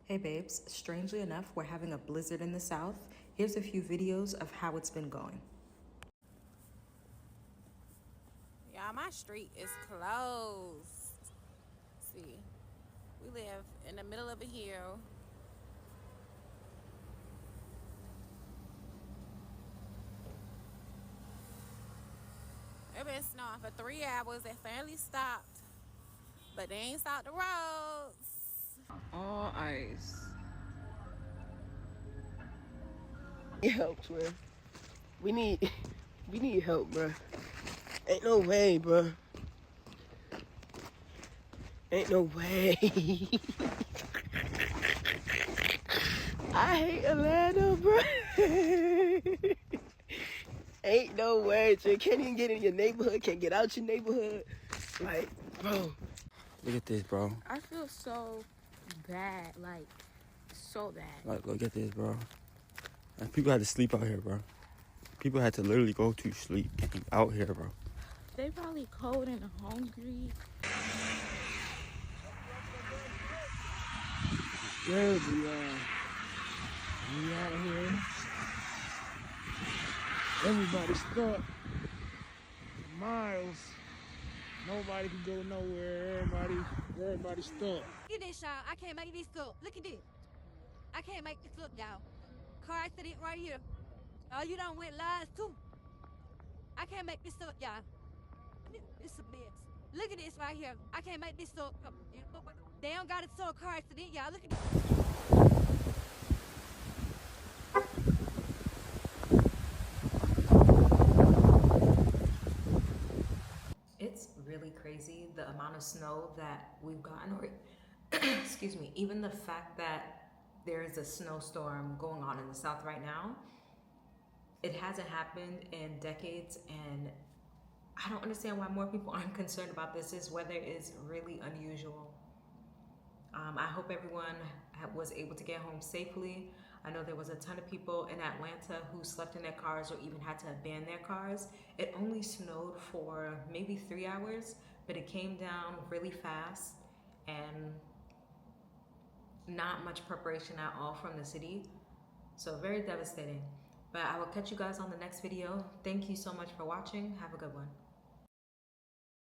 Hey babes, strangely enough, we're having a blizzard in the south. Here's a few videos of how it's been going. Y'all, my street is closed. See, we live in the middle of a hill. It been snowing for 3 hours. It finally stopped, but they ain't stopped the roads. All ice. Help, bro. We need help, bro. Ain't no way, bro. Ain't no way. I hate Atlanta, bro. Ain't no way. You can't even get in your neighborhood. Can't get out your neighborhood. Like, bro. Look at this, bro. I feel so bad, like so bad. Like, look at this, bro. And people had to sleep out here, bro. People had to literally go to sleep out here, bro. They probably cold and hungry. Yeah, we out here. Everybody stuck. Miles. Nobody can go nowhere. Everybody stuck. Look at this, y'all. I can't make this up. Look at this. I can't make this up, y'all. Car accident right here. Oh, you done went live too. I can't make this up, y'all. It's a mess. Look at this right here. I can't make this up. They don't got it so a car accident, y'all. Look at this. It's really crazy the amount of snow that we've gotten, or excuse me, even the fact that there is a snowstorm going on in the south right now. It hasn't happened in decades, and I don't understand why more people aren't concerned about this. This weather is really unusual. I hope everyone was able to get home safely. I know there was a ton of people in Atlanta who slept in their cars or even had to abandon their cars. It only snowed for maybe 3 hours, but it came down really fast and not much preparation at all from the city. So very devastating. But I will catch you guys on the next video. Thank you so much for watching. Have a good one.